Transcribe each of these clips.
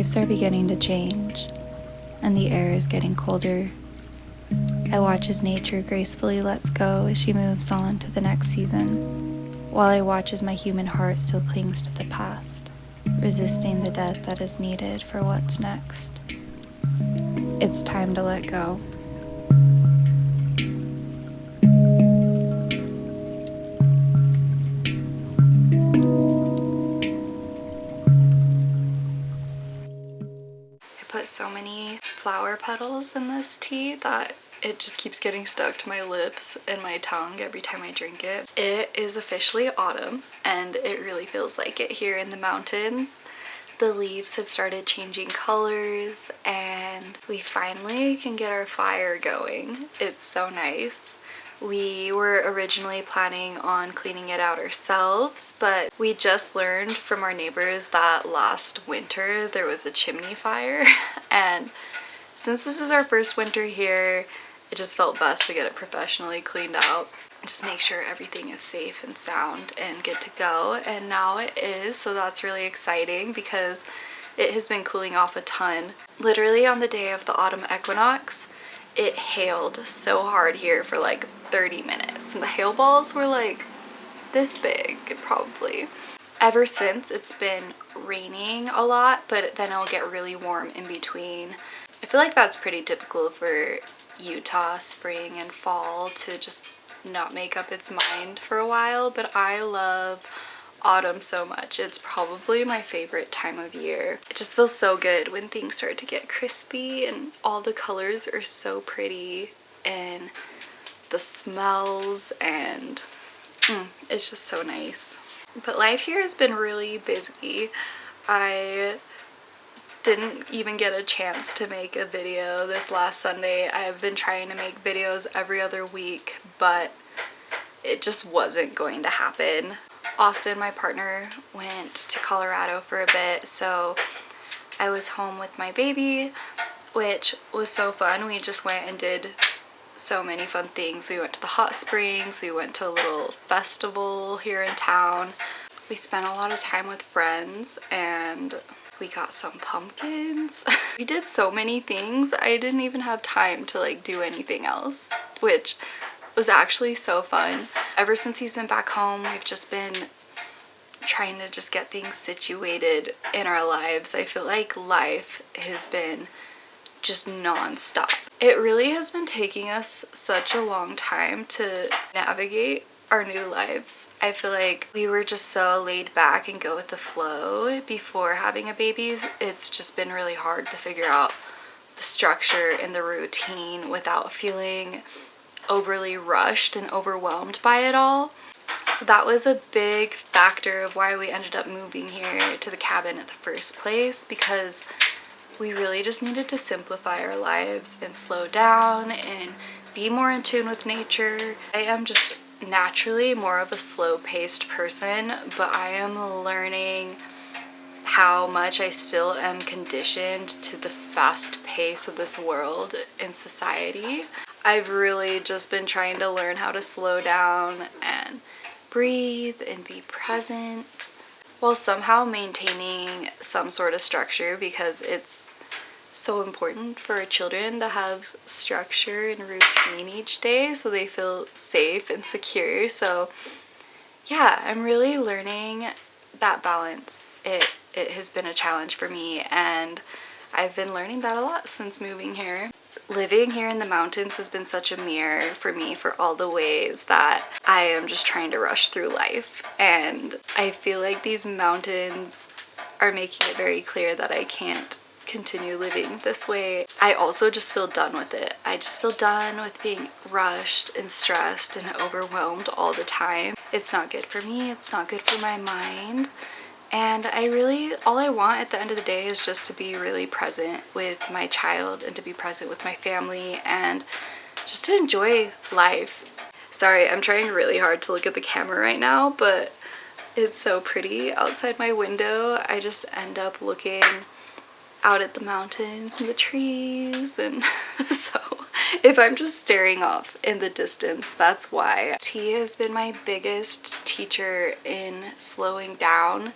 leaves are beginning to change, and the air is getting colder. I watch as nature gracefully lets go as she moves on to the next season, while I watch as my human heart still clings to the past, resisting the death that is needed for what's next. It's time to let go. Put so many flower petals in this tea that it just keeps getting stuck to my lips and my tongue every time I drink it. It is officially autumn, and it really feels like it here in the mountains. The leaves have started changing colors, and we finally can get our fire going. It's so nice. We were originally planning on cleaning it out ourselves, but we just learned from our neighbors that last winter there was a chimney fire, and since this is our first winter here, it just felt best to get it professionally cleaned out. Just make sure everything is safe and sound and good to go, and now it is, so that's really exciting because it has been cooling off a ton. Literally on the day of the autumn equinox, it hailed so hard here for like 30 minutes, and the hail balls were like this big probably. Ever since, it's been raining a lot, but then it'll get really warm in between. I feel like that's pretty typical for Utah spring and fall, to just not make up its mind for a while, but I love autumn so much. It's probably my favorite time of year. It just feels so good when things start to get crispy and all the colors are so pretty, and the smells, and it's just so nice. But life here has been really busy. I didn't even get a chance to make a video this last Sunday. I've been trying to make videos every other week, but it just wasn't going to happen. Austin, my partner, went to Colorado for a bit, so I was home with my baby, which was so fun. We just went and did so many fun things. We went to the hot springs, we went to a little festival here in town. We spent a lot of time with friends, and we got some pumpkins. We did so many things, I didn't even have time to like do anything else, which was actually so fun. Ever since he's been back home, we've just been trying to just get things situated in our lives. I feel like life has been just non-stop. It really has been taking us such a long time to navigate our new lives. I feel like we were just so laid back and go with the flow before having a baby. It's just been really hard to figure out the structure and the routine without feeling overly rushed and overwhelmed by it all. So that was a big factor of why we ended up moving here to the cabin at the first place, because we really just needed to simplify our lives and slow down and be more in tune with nature. I am just naturally more of a slow-paced person, but I am learning how much I still am conditioned to the fast pace of this world and society. I've really just been trying to learn how to slow down and breathe and be present while somehow maintaining some sort of structure, because it's so important for our children to have structure and routine each day so they feel safe and secure. So yeah, I'm really learning that balance. It has been a challenge for me, and I've been learning that a lot since moving here. Living here in the mountains has been such a mirror for me for all the ways that I am just trying to rush through life, and I feel like these mountains are making it very clear that I can't continue living this way. I also just feel done with it. I just feel done with being rushed and stressed and overwhelmed all the time. It's not good for me, it's not good for my mind. And all I want at the end of the day is just to be really present with my child and to be present with my family and just to enjoy life. Sorry, I'm trying really hard to look at the camera right now, but it's so pretty outside my window. I just end up looking out at the mountains and the trees, and so if I'm just staring off in the distance, that's why. Tea has been my biggest teacher in slowing down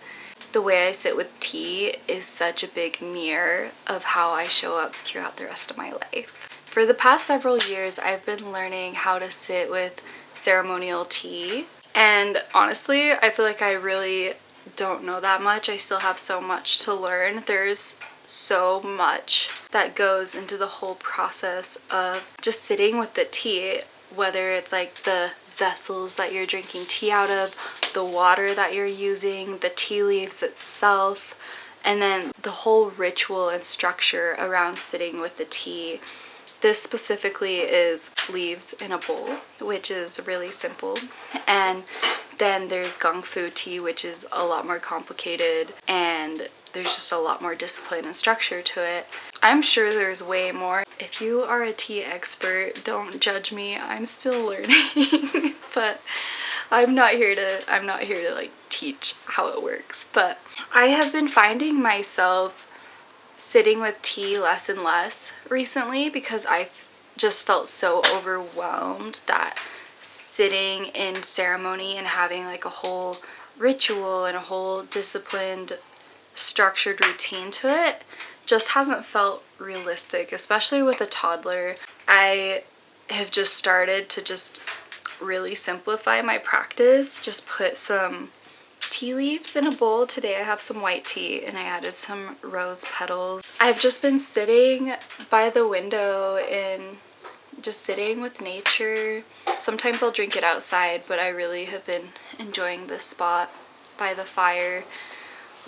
the way I sit with tea is such a big mirror of how I show up throughout the rest of my life. For the past several years, I've been learning how to sit with ceremonial tea. And honestly, I feel like I really don't know that much. I still have so much to learn. There's so much that goes into the whole process of just sitting with the tea, whether it's like the vessels that you're drinking tea out of, the water that you're using, the tea leaves itself, and then the whole ritual and structure around sitting with the tea. This specifically is leaves in a bowl, which is really simple. And then there's gong fu tea, which is a lot more complicated, and there's just a lot more discipline and structure to it. I'm sure there's way more. If you are a tea expert, don't judge me. I'm still learning. But I'm not here to like teach how it works. But I have been finding myself sitting with tea less and less recently because I've just felt so overwhelmed that sitting in ceremony and having like a whole ritual and a whole disciplined, structured routine to it just hasn't felt realistic, especially with a toddler. I have just started to just really simplify my practice, just put some tea leaves in a bowl. Today I have some white tea and I added some rose petals. I've just been sitting by the window and just sitting with nature. Sometimes I'll drink it outside, but I really have been enjoying this spot by the fire,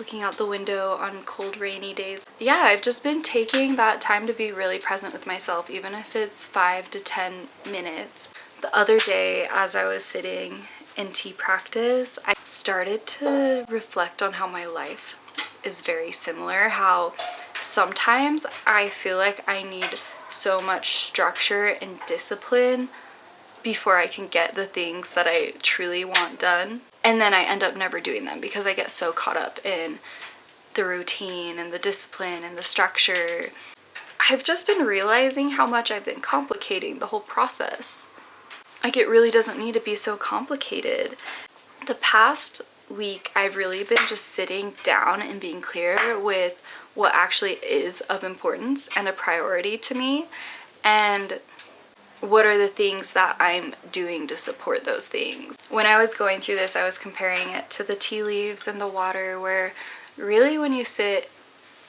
looking out the window on cold rainy days. Yeah, I've just been taking that time to be really present with myself, even if it's 5 to 10 minutes. The other day, as I was sitting in tea practice, I started to reflect on how my life is very similar, how sometimes I feel like I need so much structure and discipline before I can get the things that I truly want done. And then I end up never doing them because I get so caught up in the routine and the discipline and the structure. I've just been realizing how much I've been complicating the whole process. Like, it really doesn't need to be so complicated. The past week, I've really been just sitting down and being clear with what actually is of importance and a priority to me, and what are the things that I'm doing to support those things. When I was going through this, I was comparing it to the tea leaves and the water, where really when you sit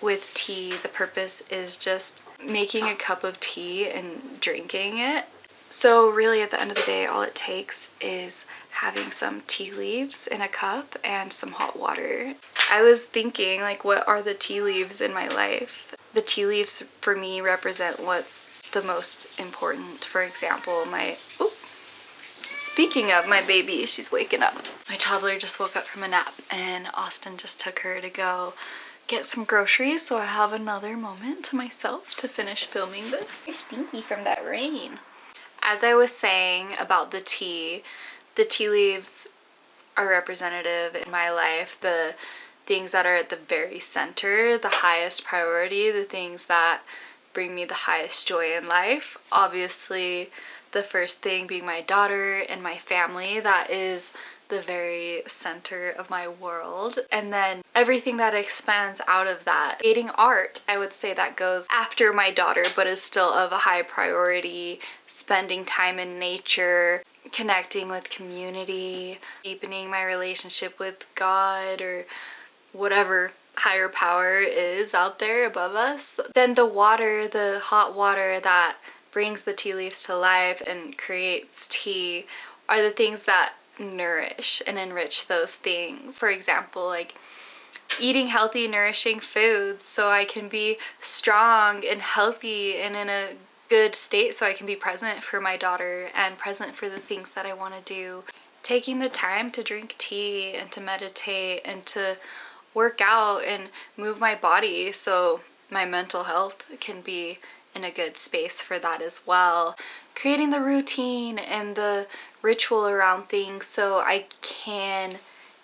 with tea, the purpose is just making a cup of tea and drinking it. So really at the end of the day, all it takes is having some tea leaves in a cup and some hot water. I was thinking, like, what are the tea leaves in my life? The tea leaves for me represent what's the most important. For example, speaking of my baby, she's waking up. My toddler just woke up from a nap and Austin just took her to go get some groceries, so I have another moment to myself to finish filming this. You're stinky from that rain. As I was saying about the tea leaves are representative in my life. The things that are at the very center, the highest priority, the things that bring me the highest joy in life. Obviously, the first thing being my daughter and my family. That is the very center of my world. And then everything that expands out of that. Creating art, I would say that goes after my daughter, but is still of a high priority. Spending time in nature, connecting with community, deepening my relationship with God or whatever higher power is out there above us. Then the water, the hot water that brings the tea leaves to life and creates tea, are the things that nourish and enrich those things. For example, like eating healthy, nourishing foods so I can be strong and healthy and in a good state so I can be present for my daughter and present for the things that I want to do. Taking the time to drink tea and to meditate and to work out and move my body so my mental health can be in a good space for that as well. Creating the routine and the ritual around things so I can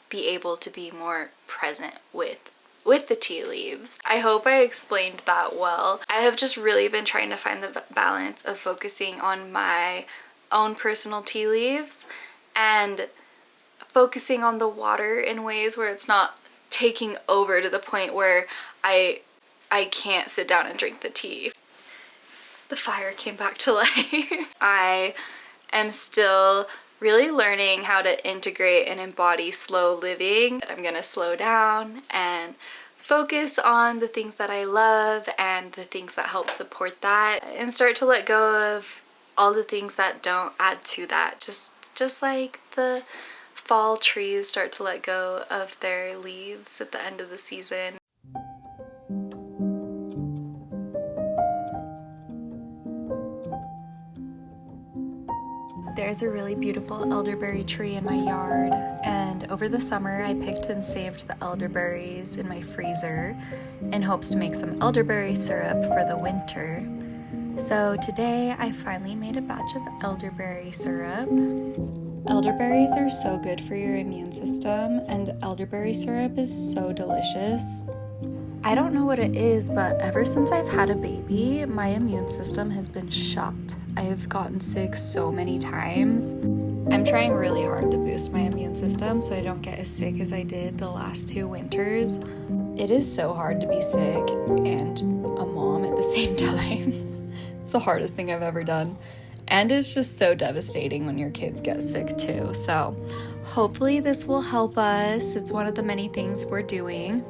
be able to be more present with the tea leaves. I hope I explained that well. I have just really been trying to find the balance of focusing on my own personal tea leaves and focusing on the water in ways where it's not taking over to the point where I can't sit down and drink the tea. The fire came back to life. I am still really learning how to integrate and embody slow living. I'm gonna slow down and focus on the things that I love and the things that help support that, and start to let go of all the things that don't add to that. Just like the fall trees start to let go of their leaves at the end of the season. There's a really beautiful elderberry tree in my yard, and over the summer I picked and saved the elderberries in my freezer in hopes to make some elderberry syrup for the winter. So today I finally made a batch of elderberry syrup. Elderberries are so good for your immune system, and elderberry syrup is so delicious. I don't know what it is, but ever since I've had a baby, my immune system has been shot. I've gotten sick so many times. I'm trying really hard to boost my immune system so I don't get as sick as I did the last 2 winters. It is so hard to be sick and a mom at the same time. It's the hardest thing I've ever done. And it's just so devastating when your kids get sick too. So hopefully this will help us. It's one of the many things we're doing.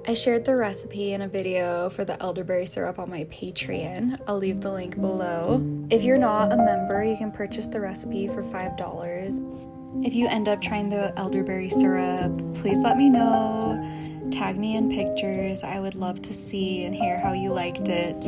I shared the recipe in a video for the elderberry syrup on my Patreon. I'll leave the link below. If you're not a member, you can purchase the recipe for $5. If you end up trying the elderberry syrup, please let me know. Tag me in pictures. I would love to see and hear how you liked it.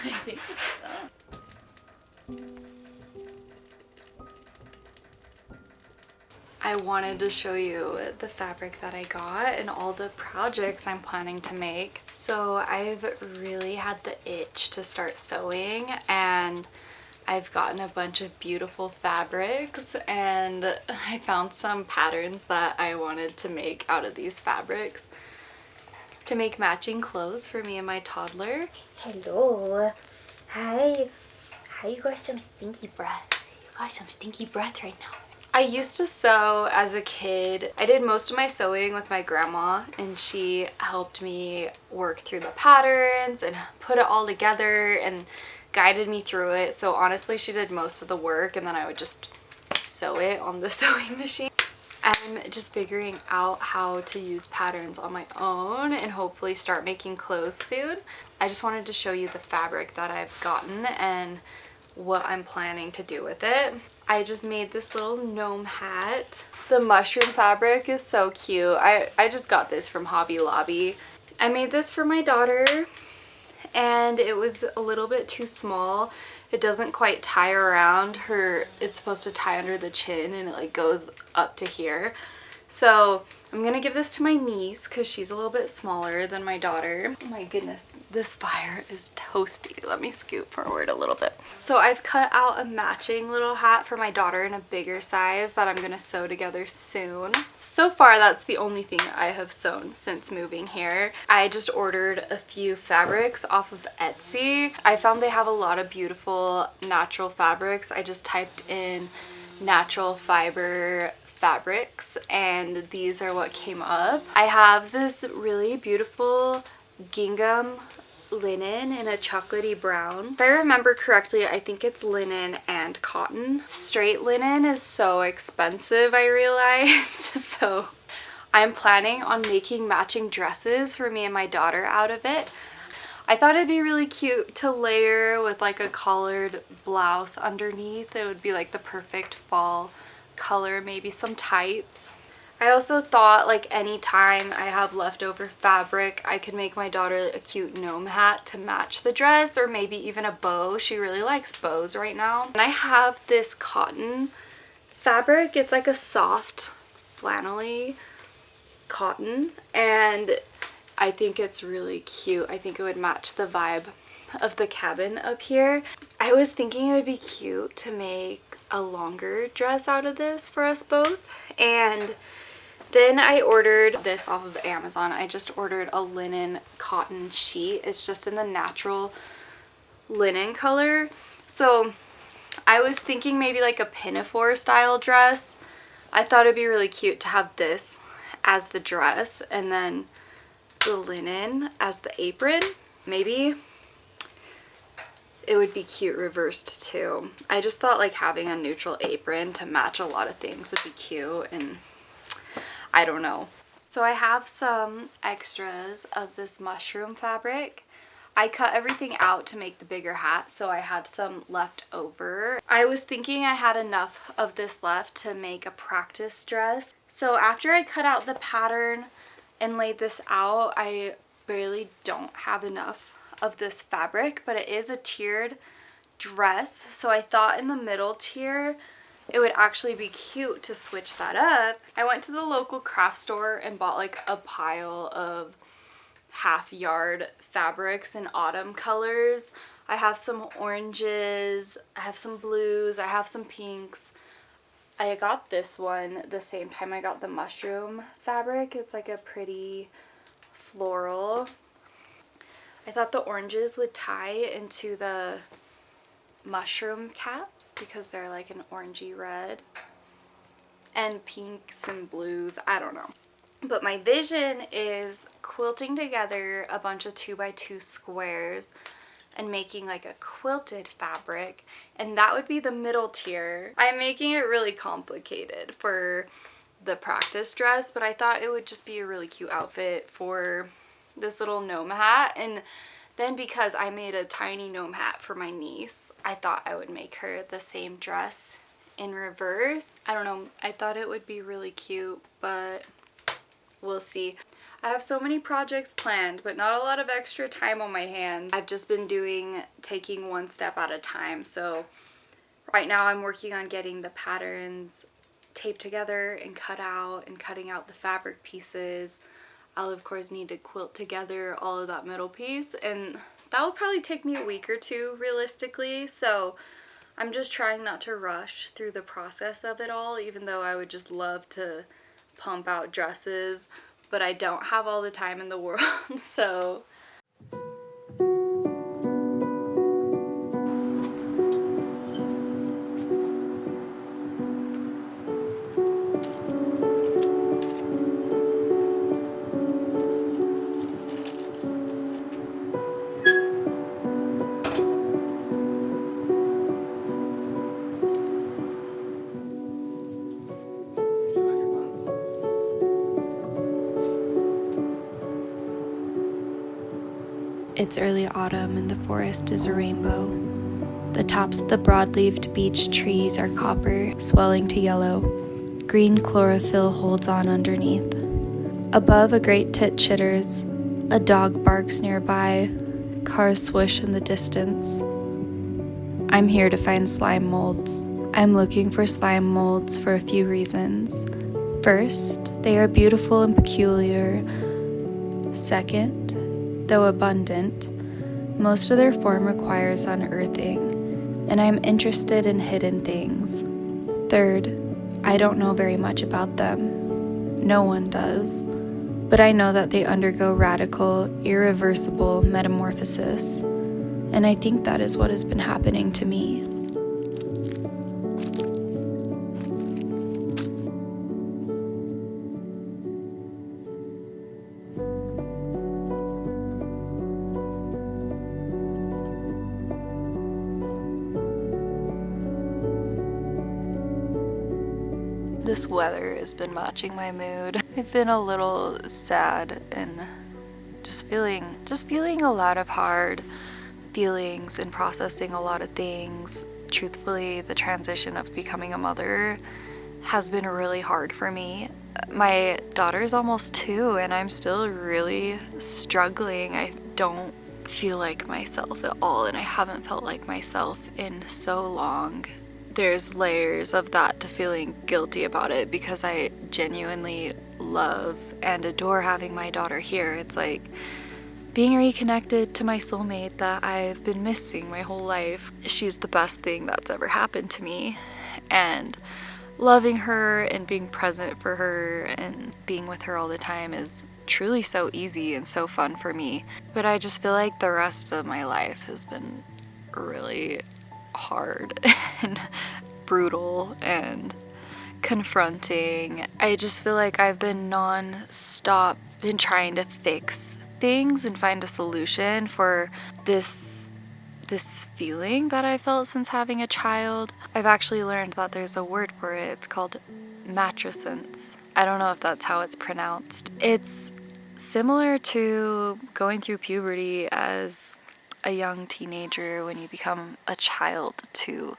I think it's done. I wanted to show you the fabric that I got and all the projects I'm planning to make. So I've really had the itch to start sewing, and I've gotten a bunch of beautiful fabrics, and I found some patterns that I wanted to make out of these fabrics to make matching clothes for me and my toddler. Hello. Hi. Hi, you got some stinky breath. You got some stinky breath right now. I used to sew as a kid. I did most of my sewing with my grandma, and she helped me work through the patterns and put it all together and guided me through it. So honestly, she did most of the work, and then I would just sew it on the sewing machine. I'm just figuring out how to use patterns on my own and hopefully start making clothes soon. I just wanted to show you the fabric that I've gotten and what I'm planning to do with it. I just made this little gnome hat. The mushroom fabric is so cute. I just got this from Hobby Lobby. I made this for my daughter, and it was a little bit too small. It doesn't quite tie around her. It's supposed to tie under the chin, and it like goes up to here. So I'm gonna give this to my niece because she's a little bit smaller than my daughter. Oh my goodness, this fire is toasty. Let me scoot forward a little bit. So I've cut out a matching little hat for my daughter in a bigger size that I'm gonna sew together soon. So far, that's the only thing I have sewn since moving here. I just ordered a few fabrics off of Etsy. I found they have a lot of beautiful natural fabrics. I just typed in natural fiber fabrics, and these are what came up. I have this really beautiful gingham linen in a chocolatey brown. If I remember correctly, I think it's linen and cotton. Straight linen is so expensive, I realized. So I'm planning on making matching dresses for me and my daughter out of it. I thought it'd be really cute to layer with like a collared blouse underneath. It would be like the perfect fall color, maybe some tights. I also thought like anytime I have leftover fabric, I could make my daughter a cute gnome hat to match the dress, or maybe even a bow. She really likes bows right now. And I have this cotton fabric. It's like a soft flannelly cotton, and I think it's really cute. I think it would match the vibe of the cabin up here. I was thinking it would be cute to make a longer dress out of this for us both, and then I ordered this off of Amazon. I just ordered a linen cotton sheet. It's just in the natural linen color. So I was thinking maybe like a pinafore style dress. I thought it'd be really cute to have this as the dress and then the linen as the apron. Maybe it would be cute reversed too. I just thought like having a neutral apron to match a lot of things would be cute, and I don't know. So I have some extras of this mushroom fabric. I cut everything out to make the bigger hat, so I had some left over. I was thinking I had enough of this left to make a practice dress. So after I cut out the pattern and laid this out, I really don't have enough of this fabric, but it is a tiered dress. So I thought in the middle tier, it would actually be cute to switch that up. I went to the local craft store and bought like a pile of half-yard fabrics in autumn colors. I have some oranges, I have some blues, I have some pinks. I got this one the same time I got the mushroom fabric. It's like a pretty floral. I thought the oranges would tie into the mushroom caps because they're like an orangey red, and pinks and blues, I don't know. But my vision is quilting together a bunch of 2x2 squares and making like a quilted fabric, and that would be the middle tier. I'm making it really complicated for the practice dress, but I thought it would just be a really cute outfit for this little gnome hat. And then because I made a tiny gnome hat for my niece, I thought I would make her the same dress in reverse. I don't know, I thought it would be really cute, but we'll see. I have so many projects planned, but not a lot of extra time on my hands. I've just been taking one step at a time. So right now I'm working on getting the patterns taped together and cut out, and cutting out the fabric pieces. I'll of course need to quilt together all of that middle piece, and that will probably take me a week or two realistically. So I'm just trying not to rush through the process of it all, even though I would just love to pump out dresses, but I don't have all the time in the world. So it's early autumn and the forest is a rainbow. The tops of the broad-leaved beech trees are copper, swelling to yellow. Green chlorophyll holds on underneath. Above, a great tit chitters. A dog barks nearby. Cars swish in the distance. I'm here to find slime molds. I'm looking for slime molds for a few reasons. First, they are beautiful and peculiar. Second, though abundant, most of their form requires unearthing, and I'm interested in hidden things. Third, I don't know very much about them. No one does. But I know that they undergo radical, irreversible metamorphosis, and I think that is what has been happening to me. This weather has been matching my mood. I've been a little sad and just feeling a lot of hard feelings and processing a lot of things. Truthfully, the transition of becoming a mother has been really hard for me. My daughter's almost 2 and I'm still really struggling. I don't feel like myself at all, and I haven't felt like myself in so long. There's layers of that to feeling guilty about it because I genuinely love and adore having my daughter here. It's like being reconnected to my soulmate that I've been missing my whole life. She's the best thing that's ever happened to me, and loving her and being present for her and being with her all the time is truly so easy and so fun for me. But I just feel like the rest of my life has been really hard and brutal and confronting. I just feel like I've been non-stop been trying to fix things and find a solution for this feeling that I felt since having a child. I've actually learned that there's a word for it. It's called Matrescence. I don't know if that's how it's pronounced. It's similar to going through puberty as a young teenager when you become a child to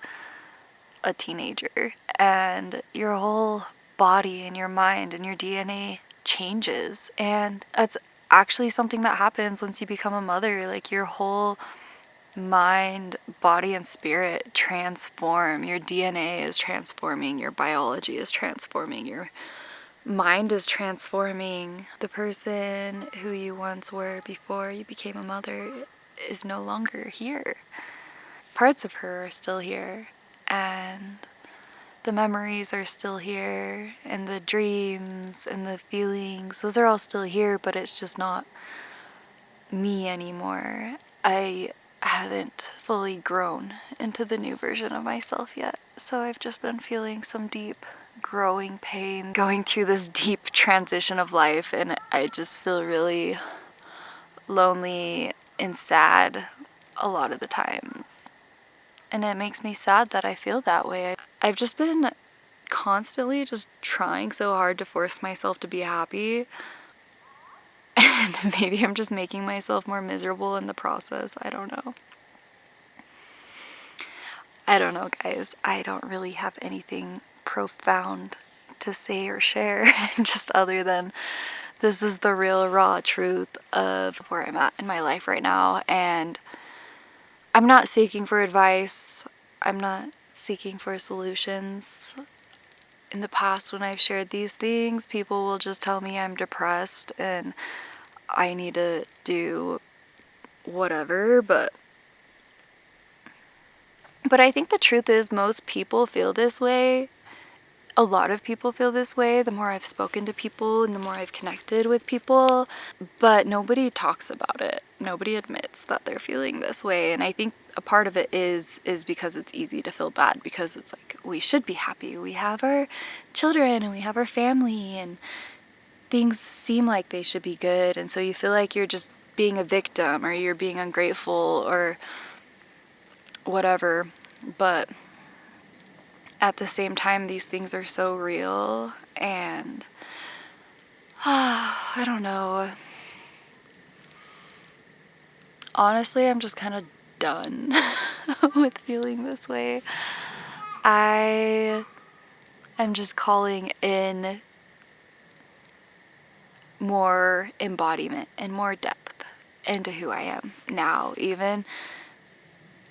a teenager, and your whole body and your mind and your DNA changes. And that's actually something that happens once you become a mother. Like, your whole mind, body, and spirit transform. Your DNA is transforming, your biology is transforming, your mind is transforming. The person who you once were before you became a mother is no longer here. Parts of her are still here, and the memories are still here, and the dreams and the feelings, those are all still here, but it's just not me anymore. I haven't fully grown into the new version of myself yet, so I've just been feeling some deep growing pain going through this deep transition of life, and I just feel really lonely and sad a lot of the times. And it makes me sad that I feel that way. I've just been constantly just trying so hard to force myself to be happy. And maybe I'm just making myself more miserable in the process. I don't know. I don't know, guys. I don't really have anything profound to say or share, just other than this is the real raw truth of where I'm at in my life right now. And I'm not seeking for advice. I'm not seeking for solutions. In the past, when I've shared these things, people will just tell me I'm depressed and I need to do whatever, but I think the truth is most people feel this way. A lot of people feel this way the more I've spoken to people and the more I've connected with people, but nobody talks about it. Nobody admits that they're feeling this way, and I think a part of it is because it's easy to feel bad, because it's like, we should be happy. We have our children and we have our family and things seem like they should be good, and so you feel like you're just being a victim or you're being ungrateful or whatever. But at the same time, these things are so real, and I don't know. Honestly, I'm just kind of done with feeling this way. I am just calling in more embodiment and more depth into who I am now, even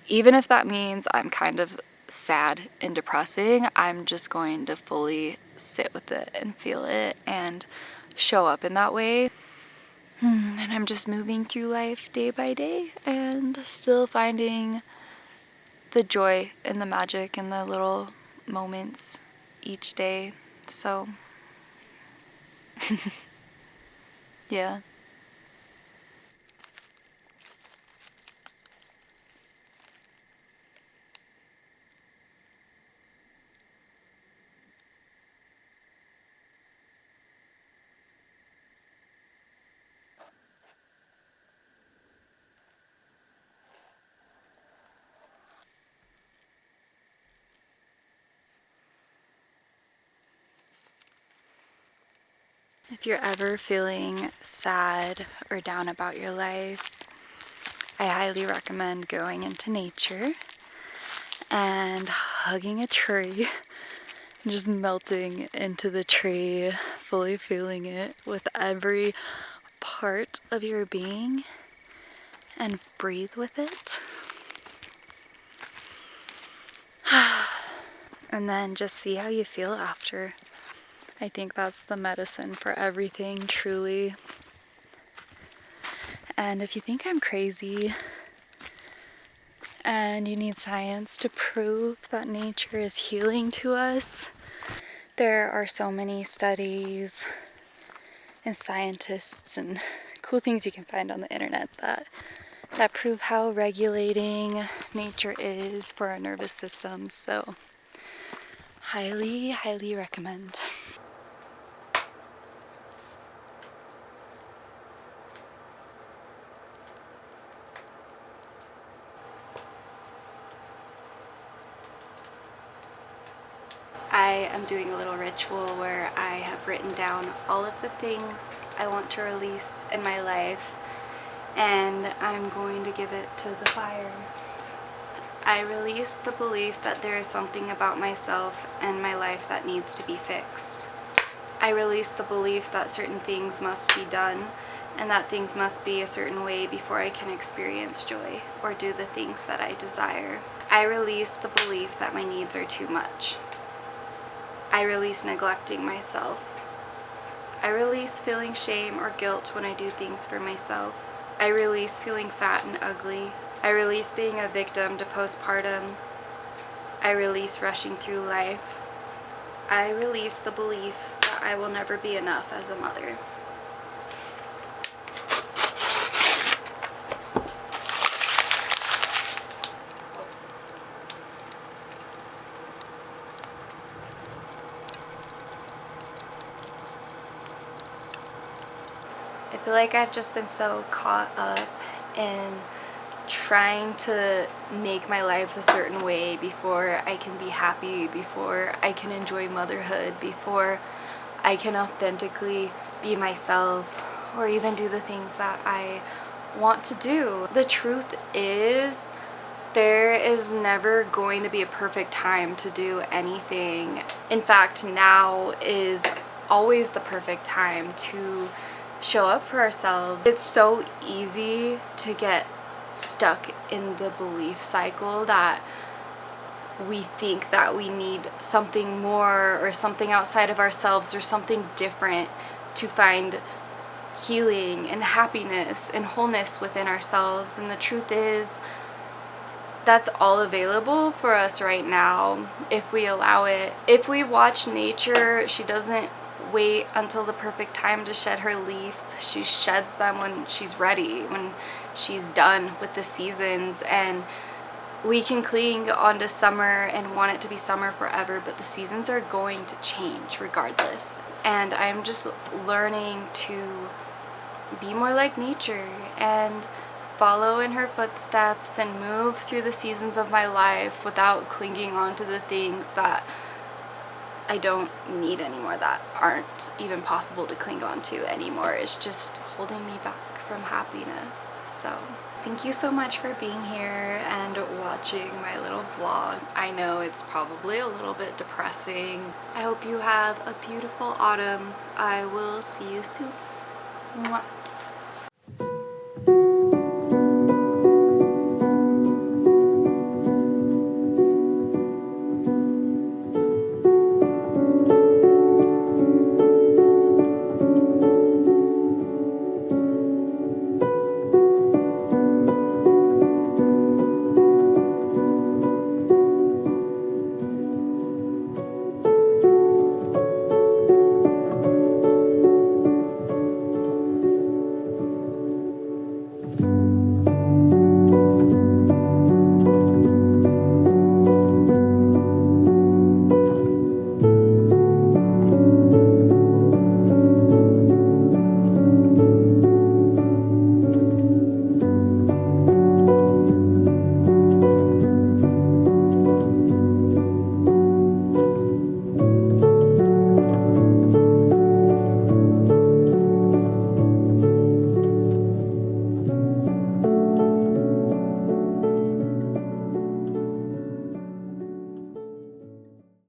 if that means I'm kind of sad and depressing. I'm just going to fully sit with it and feel it and show up in that way. And I'm just moving through life day by day and still finding the joy and the magic and the little moments each day. So, yeah. If you're ever feeling sad or down about your life, I highly recommend going into nature and hugging a tree, just melting into the tree, fully feeling it with every part of your being, and breathe with it. And then just see how you feel after. I think that's the medicine for everything, truly. And if you think I'm crazy and you need science to prove that nature is healing to us, there are so many studies and scientists and cool things you can find on the internet that prove how regulating nature is for our nervous system. So highly, highly recommend. I am doing a little ritual where I have written down all of the things I want to release in my life, and I'm going to give it to the fire. I release the belief that there is something about myself and my life that needs to be fixed. I release the belief that certain things must be done and that things must be a certain way before I can experience joy or do the things that I desire. I release the belief that my needs are too much. I release neglecting myself. I release feeling shame or guilt when I do things for myself. I release feeling fat and ugly. I release being a victim to postpartum. I release rushing through life. I release the belief that I will never be enough as a mother. I feel like I've just been so caught up in trying to make my life a certain way before I can be happy, before I can enjoy motherhood, before I can authentically be myself or even do the things that I want to do. The truth is, there is never going to be a perfect time to do anything. In fact, now is always the perfect time to show up for ourselves. It's so easy to get stuck in the belief cycle that we think that we need something more or something outside of ourselves or something different to find healing and happiness and wholeness within ourselves. And the truth is, that's all available for us right now if we allow it. If we watch nature, she doesn't wait until the perfect time to shed her leaves. She sheds them when she's ready, when she's done with the seasons. And we can cling onto summer and want it to be summer forever, but the seasons are going to change regardless. And I'm just learning to be more like nature and follow in her footsteps and move through the seasons of my life without clinging on to the things that I don't need anymore, that aren't even possible to cling on to anymore. It's just holding me back from happiness. So thank you so much for being here and watching my little vlog. I know it's probably a little bit depressing. I hope you have a beautiful autumn. I will see you soon. Mwah.